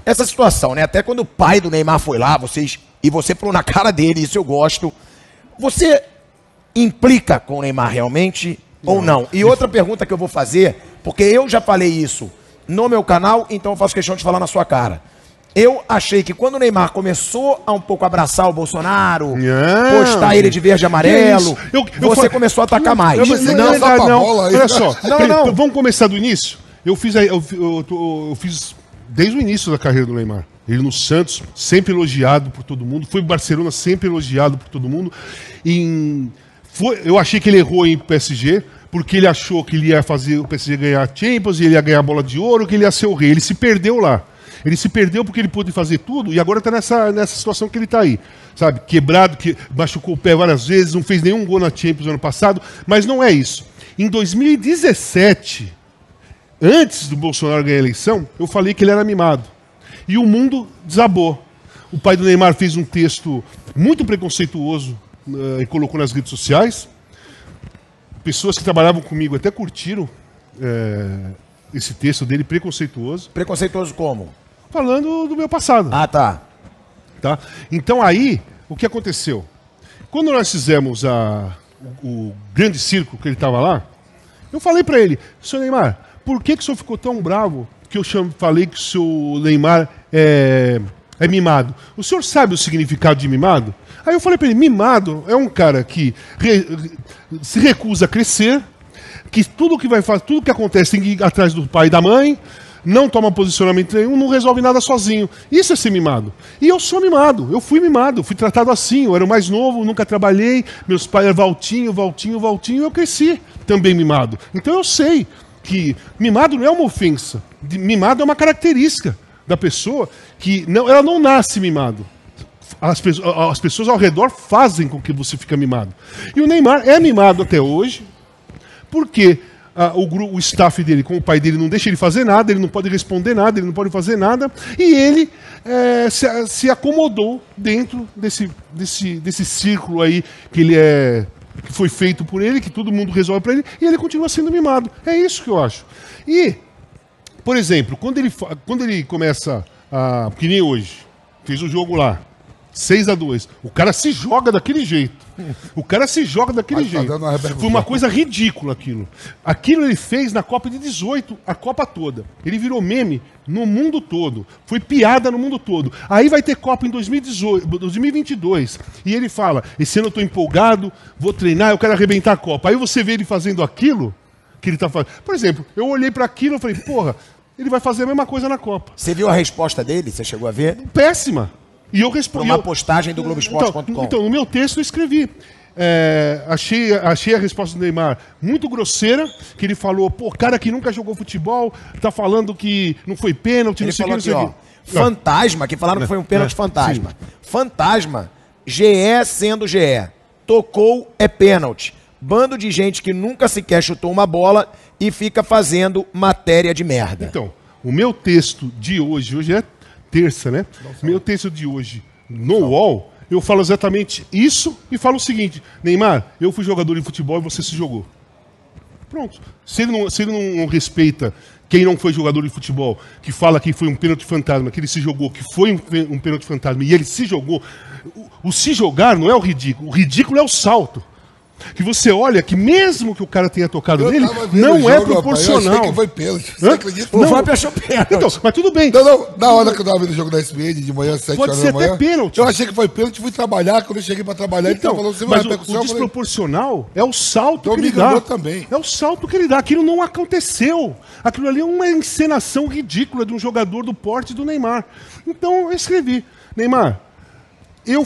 essa situação, né? Até quando o pai do Neymar foi lá, você falou na cara dele, isso eu gosto. Você implica com o Neymar realmente ou não? E outra pergunta que eu vou fazer, porque eu já falei isso no meu canal, então eu faço questão de falar na sua cara. Eu achei que quando o Neymar começou a um pouco abraçar o Bolsonaro, postar ele de verde e amarelo, você começou a atacar mais. Olha só, vamos começar do início? Eu fiz desde o início da carreira do Neymar. Ele no Santos, sempre elogiado por todo mundo. Foi em Barcelona, sempre elogiado por todo mundo. Eu achei que ele errou em PSG, porque ele achou que ele ia fazer o PSG ganhar a Champions, ele ia ganhar a bola de ouro, que ele ia ser o rei. Ele se perdeu lá. Ele se perdeu porque ele pôde fazer tudo e agora está nessa situação que ele está aí. Sabe, quebrado, que machucou o pé várias vezes, não fez nenhum gol na Champions ano passado, mas não é isso. Em 2017, antes do Bolsonaro ganhar a eleição, eu falei que ele era mimado. E o mundo desabou. O pai do Neymar fez um texto muito preconceituoso e colocou nas redes sociais. Pessoas que trabalhavam comigo até curtiram esse texto dele preconceituoso. Preconceituoso como? Falando do meu passado. Ah, tá. Então aí, o que aconteceu? Quando nós fizemos o grande circo que ele estava lá, eu falei para ele, senhor Neymar, por que o senhor ficou tão bravo que eu falei que o senhor Neymar é mimado? O senhor sabe o significado de mimado? Aí eu falei para ele, mimado é um cara que se recusa a crescer, que tudo que vai fazer, tudo que acontece tem que ir atrás do pai e da mãe, não toma posicionamento nenhum, não resolve nada sozinho. Isso é ser mimado. E eu sou mimado, eu fui mimado, fui tratado assim, eu era o mais novo, nunca trabalhei, meus pais eram Valtinho, e eu cresci também mimado. Então eu sei que mimado não é uma ofensa, mimado é uma característica da pessoa que ela não nasce mimado. As pessoas ao redor fazem com que você fique mimado. E o Neymar é mimado até hoje, porque o staff dele, com o pai dele, não deixa ele fazer nada, ele não pode responder nada, ele não pode fazer nada, e ele se acomodou dentro desse círculo aí que foi feito por ele, que todo mundo resolve para ele, e ele continua sendo mimado. É isso que eu acho. E, por exemplo, quando ele começa que nem hoje, fez o jogo lá, 6-2. O cara se joga daquele jeito. Foi uma coisa ridícula aquilo. Aquilo ele fez na Copa de 18, a Copa toda. Ele virou meme no mundo todo. Foi piada no mundo todo. Aí vai ter Copa em 2022. E ele fala, esse ano eu tô empolgado, vou treinar, eu quero arrebentar a Copa. Aí você vê ele fazendo aquilo que ele tá fazendo. Por exemplo, eu olhei para aquilo e falei, porra, ele vai fazer a mesma coisa na Copa. Você viu a resposta dele? Você chegou a ver? Péssima. E eu respondi. Uma postagem do Globoesporte.com. Então, no meu texto eu escrevi. Achei a resposta do Neymar muito grosseira, que ele falou, pô, cara que nunca jogou futebol, tá falando que não foi pênalti, ele falou aqui, ó, fantasma, que falaram que foi um pênalti fantasma. Sim. Fantasma, GE sendo GE. Tocou é pênalti. Bando de gente que nunca sequer chutou uma bola e fica fazendo matéria de merda. Então, o meu texto de hoje é terça, né? Meu texto de hoje no UOL, eu falo exatamente isso e falo o seguinte, Neymar, eu fui jogador de futebol e você se jogou. Pronto. Se ele não respeita quem não foi jogador de futebol, que fala que foi um pênalti fantasma, que ele se jogou, que foi um pênalti fantasma e ele se jogou, o se jogar não é o ridículo é o salto. Que você olha que mesmo que o cara tenha tocado nele, não é proporcional. Eu achei que foi pênalti. Você acredita? O Fábio achou pênalti. Então, mas tudo bem. Não, na hora que eu tava vendo o jogo da SBN de manhã, 7 horas da manhã. Pode ser até pênalti. Eu achei que foi pênalti, fui trabalhar. Quando eu cheguei pra trabalhar, então, ele tava falando, mas o desproporcional é o salto que ele dá. Também. É o salto que ele dá. Aquilo não aconteceu. Aquilo ali é uma encenação ridícula de um jogador do porte do Neymar. Então eu escrevi, Neymar, eu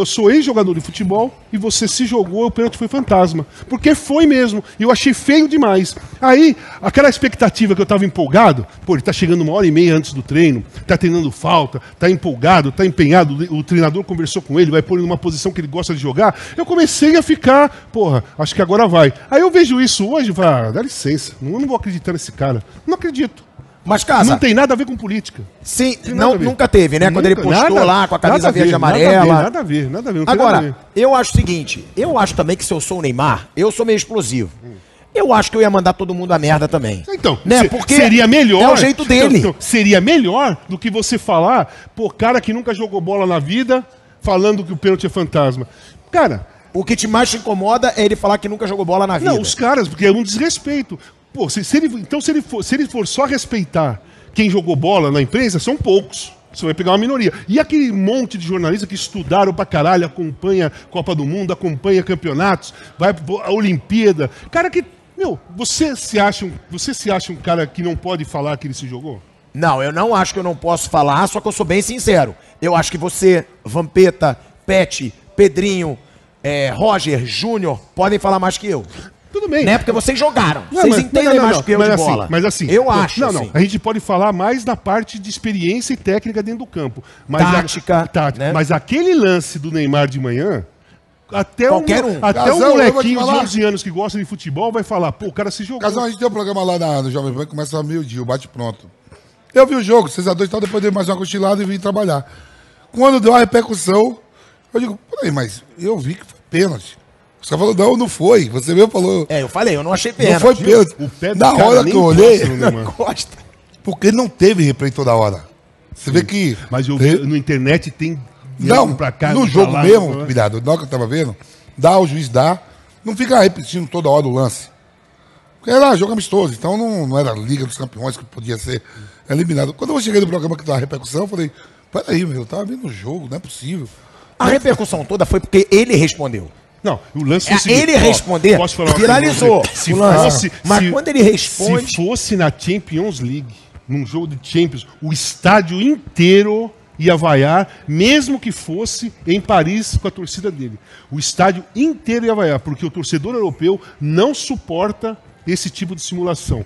sou ex-jogador de futebol e você se jogou, o pênalti foi fantasma. Porque foi mesmo. E eu achei feio demais. Aí, aquela expectativa que eu estava empolgado, pô, ele tá chegando 1h30 antes do treino, tá treinando falta, tá empolgado, tá empenhado, o treinador conversou com ele, vai pôr ele numa posição que ele gosta de jogar. Eu comecei a ficar, porra, acho que agora vai. Aí eu vejo isso hoje e falo, dá licença, eu não vou acreditar nesse cara. Não acredito. Mas, Casa, não tem nada a ver com política. Sim, nunca teve, né? Quando ele postou lá com a camisa verde e amarela. Nada a ver. Agora, eu acho o seguinte, eu acho também que se eu sou o Neymar, eu sou meio explosivo. eu acho que eu ia mandar todo mundo a merda também. Então, né? Porque seria melhor. é o jeito dele. Então, seria melhor do que você falar, pô, cara que nunca jogou bola na vida, falando que o pênalti é fantasma. Cara, o que mais te incomoda é ele falar que nunca jogou bola na vida. não, os caras, porque é um desrespeito. Pô, se ele for só respeitar quem jogou bola na imprensa, são poucos. Você vai pegar uma minoria. E aquele monte de jornalistas que estudaram pra caralho, acompanha Copa do Mundo, acompanha campeonatos, vai pra Olimpíada. Cara que, meu, você se acha um cara que não pode falar que ele se jogou? Não, eu não acho que eu não posso falar, só que eu sou bem sincero. Eu acho que você, Vampeta, Pet, Pedrinho, Roger, Júnior, podem falar mais que eu. Tudo bem. Né? Porque vocês jogaram. Vocês entendem mais que eu de bola. Mas assim, eu acho. Não. A gente pode falar mais da parte de experiência e técnica dentro do campo. Mas tática. Né? Mas aquele lance do Neymar de manhã, até um Casão, molequinho de 11 anos que gosta de futebol vai falar, pô, o cara se jogou. Casão, a gente tem um programa lá no Jovem Pan que começa a meio-dia, o bate-pronto. Eu vi o jogo, 6x2 e tal, depois dei mais uma cochilada e vim trabalhar. Quando deu a repercussão, eu digo, peraí, mas eu vi que foi pênalti. Você falou, não foi. Você mesmo falou. Eu falei, eu não achei pênalti. Não foi pênalti. O pé do Na cara hora nem que eu olhei, Costa. porque ele não teve replay toda hora. Você vê que. Mas eu vi, no internet tem. Não, pra cá, no jogo lá, mesmo, cuidado, na hora que eu tava vendo, o juiz dá, não fica repetindo toda hora o lance. Porque era jogo amistoso, então não era Liga dos Campeões que podia ser eliminado. Quando eu cheguei no programa que dava repercussão, eu falei, peraí, eu tava vendo o jogo, não é possível. A repercussão toda foi porque ele respondeu. Não, o lance foi o seguinte, ele responder, viralizou o lance. Mas quando ele responde... Se fosse na Champions League, num jogo de Champions, o estádio inteiro ia vaiar, mesmo que fosse em Paris com a torcida dele. O estádio inteiro ia vaiar, porque o torcedor europeu não suporta esse tipo de simulação.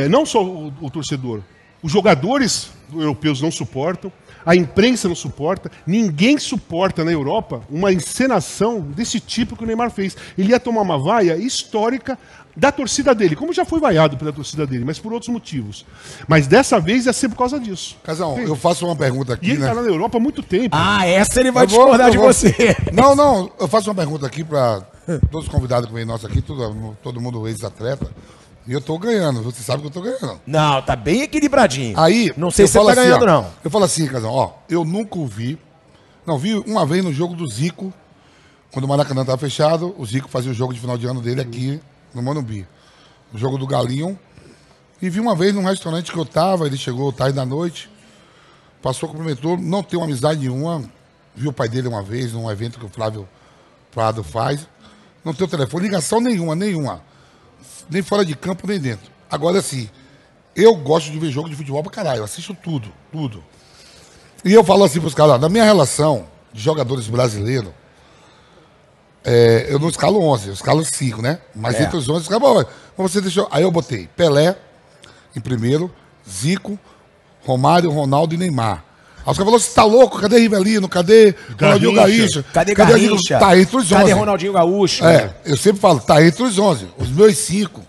Não só o torcedor, os jogadores europeus não suportam, a imprensa não suporta, ninguém suporta na Europa uma encenação desse tipo que o Neymar fez. Ele ia tomar uma vaia histórica da torcida dele, como já foi vaiado pela torcida dele, mas por outros motivos. Mas dessa vez ia ser por causa disso. Casão, eu faço uma pergunta aqui, e ele tá na Europa há muito tempo. Essa ele vai discordar de você. Não, eu faço uma pergunta aqui para todos os convidados que vêm nossos aqui, todo mundo ex-atleta. E eu tô ganhando, você sabe que eu tô ganhando. Não, tá bem equilibradinho. Aí, não sei se você tá assim, ganhando, não. Eu falo assim, Casão, eu nunca vi. Não, vi uma vez no jogo do Zico, quando o Maracanã tava fechado, o Zico fazia o jogo de final de ano dele aqui no Morumbi. O jogo do Galinho. E vi uma vez num restaurante que eu tava, ele chegou tarde da noite, passou, cumprimentou, não tem uma amizade nenhuma. Vi o pai dele uma vez, num evento que o Flávio Prado faz. Não tem o telefone, ligação nenhuma. Nem fora de campo, nem dentro. Agora, assim, eu gosto de ver jogo de futebol pra caralho. Eu assisto tudo. E eu falo assim pros caras, na minha relação de jogadores brasileiros, eu não escalo 11, eu escalo 5, né? Mas entre os 11, eu escalo, você deixou... Aí eu botei Pelé em primeiro, Zico, Romário, Ronaldo e Neymar. Aí os caras falaram, você tá louco? Cadê Rivelino? Cadê Ronaldinho Gaúcho? Cadê Garrincha? Tá entre os 11. Cadê Ronaldinho Gaúcho? Eu sempre falo, tá entre os 11. Os meus 5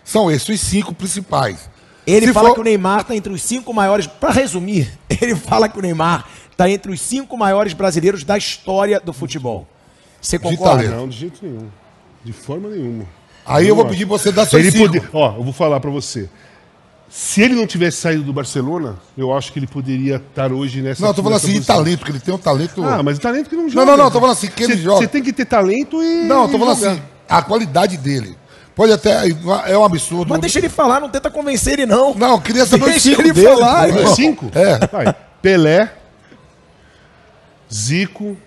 são esses, os 5 principais. Ele fala que o Neymar tá entre os 5 maiores... Pra resumir, ele fala que o Neymar tá entre os 5 maiores brasileiros da história do futebol. Você concorda? Não, de jeito nenhum. De forma nenhuma. Aí eu vou pedir pra você dar seus 5. Eu vou falar pra você. Se ele não tivesse saído do Barcelona, eu acho que ele poderia estar hoje nessa... Não, eu tô falando assim, de talento, porque ele tem um talento... mas o talento que não joga. Não, tô falando assim, que ele joga. Você tem que ter talento e... Não, eu tô falando assim, a qualidade dele. Pode até... É um absurdo. Mas deixa ele falar, não tenta convencer ele, não. Não, eu queria saber os 5 ele dele. falar. Os 5? Vai. Pelé, Zico,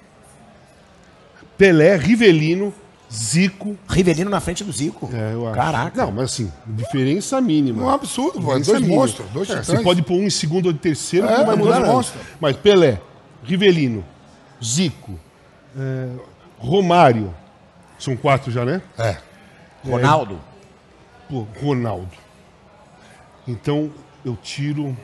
Rivelino, Zico. Rivelino na frente do Zico? Eu acho. Caraca. Não, mas assim, diferença mínima. É um absurdo, pô. Diferença Dois mínima. monstros, dois titãs. Você pode pôr um em segundo ou em terceiro, que não vai mudar dois nada. monstros. Mas Pelé, Rivelino, Zico, Romário. São 4 já, né? Ronaldo? Pô, Ronaldo. Então, eu tiro...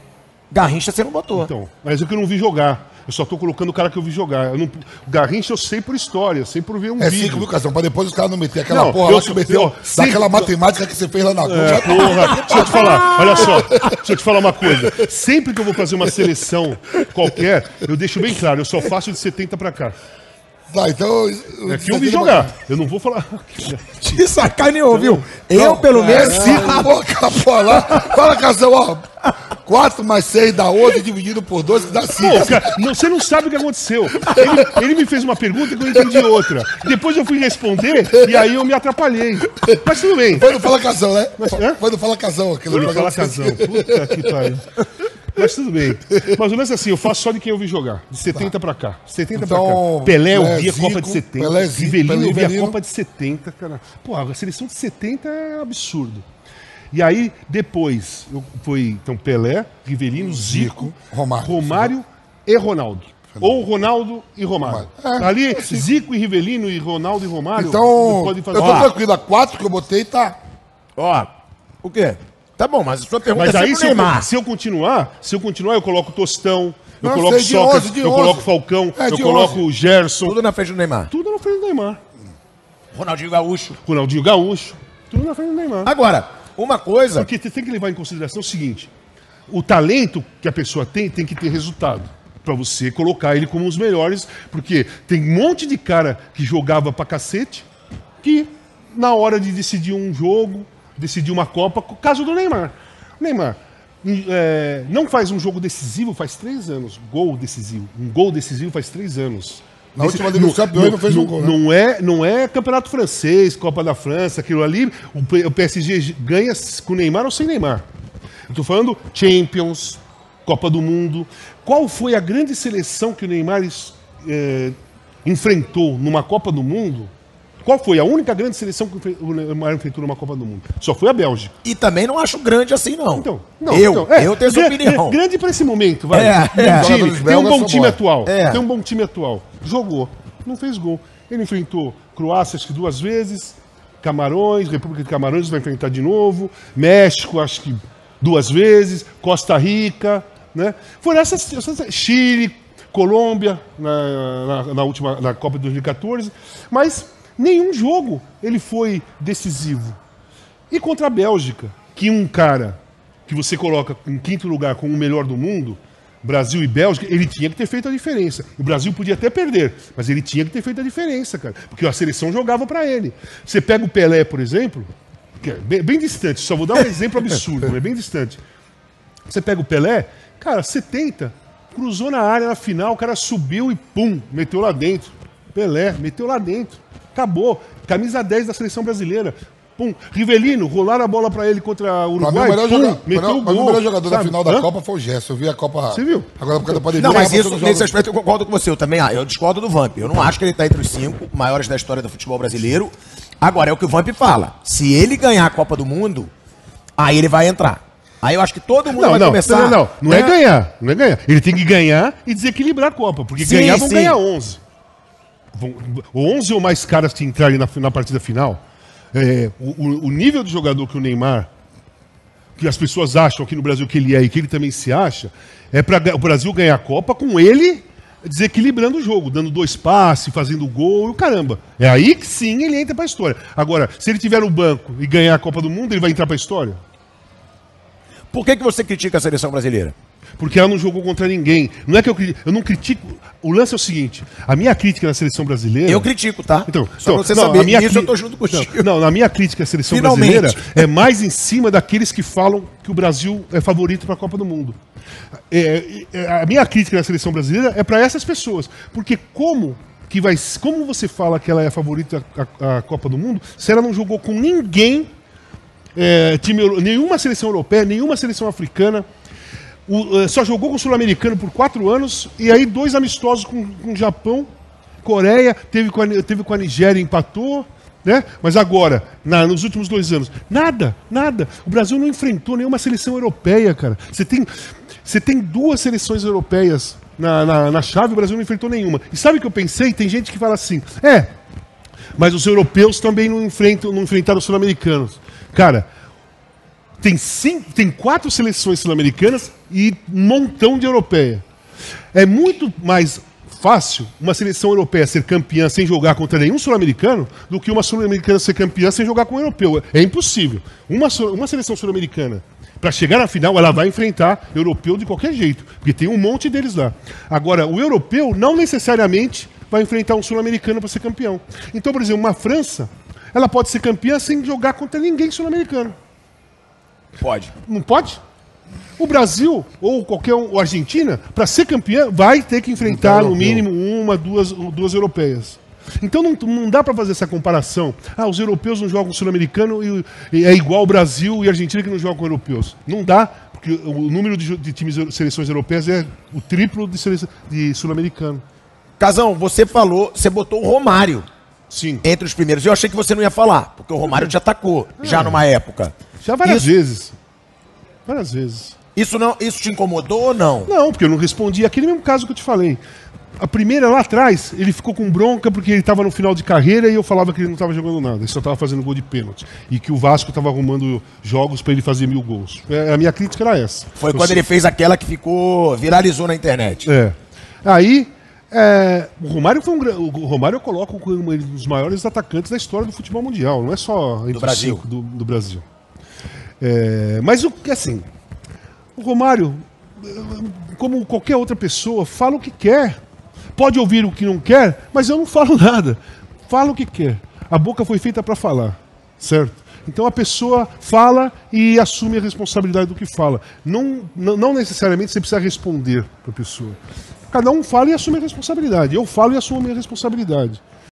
Garrincha você não botou. Então, mas é que eu não vi jogar. Eu só tô colocando o cara que eu vi jogar. O Garrincha eu sei por história, sei por ver um vídeo. 5 do Casão, pra depois os caras não meter aquela porra lá que meteu daquela matemática que você fez lá na porra, deixa eu te falar, olha só, deixa eu te falar uma coisa. Sempre que eu vou fazer uma seleção qualquer, eu deixo bem claro, eu só faço de 70 pra cá. Tá, então... É que eu vi jogar. Eu não vou falar... Te sacaneou, viu? Eu, pelo menos... Fala, Casão, ó. 4 mais 6 dá 11, dividido por 2, que dá 5. Pô, cara, você não sabe o que aconteceu. Ele me fez uma pergunta que eu entendi outra. Depois eu fui responder e aí eu me atrapalhei. Mas tudo bem. Foi no Fala Casão, né? Hã? Foi no Fala Casão. Foi no Fala Casão. Puta que pariu. Mas tudo bem. Mas o lance é assim, eu faço só de quem eu vi jogar. De 70 pra cá. 70 Então, pra cá. Pelé, eu vi a Zico, Copa de 70. Pelé, Zico, Rivelino, eu vi a Rivelino. Copa de 70, cara. Pô, a seleção de 70 é absurdo. E aí, depois, foi então Pelé, Rivelino, Zico, Romário e Ronaldo. Ou Ronaldo e Romário. Ali, Zico e Rivelino e Ronaldo e Romário Então, podem fazer. eu tô tranquilo. A 4 que eu botei tá... Ó, o quê? Tá bom, mas a sua pergunta Mas é aí, sempre o Neymar. se eu continuar, eu coloco Tostão, eu Não, coloco sei, de Sócrates, 11, de eu 11. coloco Falcão, É, eu de coloco 11. o Gerson. Tudo na frente do Neymar. Tudo na frente do Neymar. Ronaldinho Gaúcho. Ronaldinho Gaúcho. Tudo na frente do Neymar. Agora, uma coisa... Porque você tem que levar em consideração o seguinte: o talento que a pessoa tem que ter resultado. Pra você colocar ele como um dos melhores. Porque tem um monte de cara que jogava pra cacete que, na hora de decidir um jogo, decidir uma Copa, caso do Neymar. Neymar não faz um jogo decisivo faz 3 anos. Gol decisivo. Um gol decisivo faz 3 anos. Na última Liga dos Campeões não fez um gol, né? Não é Campeonato Francês, Copa da França, aquilo ali. O PSG ganha com Neymar ou sem Neymar. Eu tô falando Champions, Copa do Mundo. Qual foi a grande seleção que o Neymar enfrentou numa Copa do Mundo? Qual foi a única grande seleção que o Neymar enfrentou numa Copa do Mundo? Só foi a Bélgica. E também não acho grande assim, não. Então, eu tenho essa opinião. Grande pra esse momento, vai. Tem um bom time atual. Tem um bom time atual. Jogou, não fez gol. Ele enfrentou Croácia, acho que 2 vezes, Camarões, República de Camarões vai enfrentar de novo, México, acho que 2 vezes, Costa Rica, né? Foram essas Chile, Colômbia na Copa de 2014, mas nenhum jogo ele foi decisivo. E contra a Bélgica, que um cara que você coloca em 5º lugar como o melhor do mundo, Brasil e Bélgica, ele tinha que ter feito a diferença. O Brasil podia até perder, mas ele tinha que ter feito a diferença, cara. Porque a seleção jogava pra ele. Você pega o Pelé, por exemplo, que é bem distante, só vou dar um exemplo absurdo, né? Bem distante. Você pega o Pelé, cara, 70, cruzou na área na final, o cara subiu e pum, meteu lá dentro. Pelé, meteu lá dentro. Acabou. Camisa 10 da seleção brasileira. Pum. Rivelino, rolaram a bola pra ele contra o Uruguai. Meteu o gol. O melhor jogador da final da Copa foi o Gerson. Eu vi a Copa. Você viu? Agora por causa da pandemia. Não, mas isso, nesse aspecto eu concordo com você. Eu também eu discordo do Vamp. Eu não acho que ele tá entre os 5 maiores da história do futebol brasileiro. Agora, é o que o Vamp fala. Se ele ganhar a Copa do Mundo, aí ele vai entrar. Aí eu acho que todo mundo vai começar... Não é ganhar. Não é ganhar. Ele tem que ganhar e desequilibrar a Copa. Porque ganhar vão ganhar 11. 11 ou mais caras que entrarem na partida final. O nível de jogador que o Neymar, que as pessoas acham aqui no Brasil que ele é e que ele também se acha, é para o Brasil ganhar a Copa com ele desequilibrando o jogo, dando 2 passes, fazendo gol e o caramba. É aí que sim ele entra para a história. Agora, se ele tiver no banco e ganhar a Copa do Mundo, ele vai entrar para a história? Por que você critica a seleção brasileira? Porque ela não jogou contra ninguém. Não é que eu não critico. O lance é o seguinte: a minha crítica na seleção brasileira. Eu critico, tá? Só pra você saber, nisso eu tô junto contigo. Não, na minha crítica à seleção brasileira é mais em cima daqueles que falam que o Brasil é favorito para a Copa do Mundo. A minha crítica na seleção brasileira é para essas pessoas. Porque como você fala que ela é favorita à Copa do Mundo se ela não jogou com ninguém, nenhuma seleção europeia, nenhuma seleção africana? Só jogou com o sul-americano por 4 anos e aí 2 amistosos com o Japão, Coreia, teve com a Nigéria, empatou, né? Mas agora, nos últimos 2 anos, nada. O Brasil não enfrentou nenhuma seleção europeia, cara. Você tem 2 seleções europeias na chave, o Brasil não enfrentou nenhuma. E sabe o que eu pensei? Tem gente que fala assim, mas os europeus também não enfrentaram os sul-americanos. Cara, tem 4 seleções sul-americanas e um montão de europeia. É muito mais fácil uma seleção europeia ser campeã sem jogar contra nenhum sul-americano do que uma sul-americana ser campeã sem jogar com um europeu. É impossível. Uma seleção sul-americana, para chegar na final, ela vai enfrentar europeu de qualquer jeito, porque tem um monte deles lá. Agora, o europeu não necessariamente vai enfrentar um sul-americano para ser campeão. Então, por exemplo, uma França, ela pode ser campeã sem jogar contra ninguém sul-americano. Pode. Não pode? O Brasil, ou qualquer um, ou a Argentina, para ser campeã, vai ter que enfrentar no mínimo uma, duas europeias. Então não dá para fazer essa comparação. Os europeus não jogam sul-americano e é igual o Brasil e a Argentina que não jogam europeus. Não dá, porque o número de times de seleções europeias é o triplo de sul-americano. Casão, você botou o Romário. Sim. Entre os primeiros. Eu achei que você não ia falar, porque o Romário te atacou já numa época. Já várias vezes. Várias vezes. Isso te incomodou ou não? Não, porque eu não respondi. Aquele mesmo caso que eu te falei. A primeira lá atrás, ele ficou com bronca porque ele estava no final de carreira e eu falava que ele não estava jogando nada, ele só estava fazendo gol de pênalti. E que o Vasco estava arrumando jogos para ele fazer 1000 gols. A minha crítica era essa. Foi quando ele fez aquela que viralizou na internet. Aí, o Romário o Romário eu coloco como um dos maiores atacantes da história do futebol mundial, não é só entre do Brasil. Do Brasil. Mas assim, o Romário, como qualquer outra pessoa, fala o que quer. Pode ouvir o que não quer, mas eu não falo nada. Fala o que quer. A boca foi feita para falar, certo? Então a pessoa fala e assume a responsabilidade do que fala. Não necessariamente você precisa responder para a pessoa. Cada um fala e assume a responsabilidade. Eu falo e assumo a minha responsabilidade.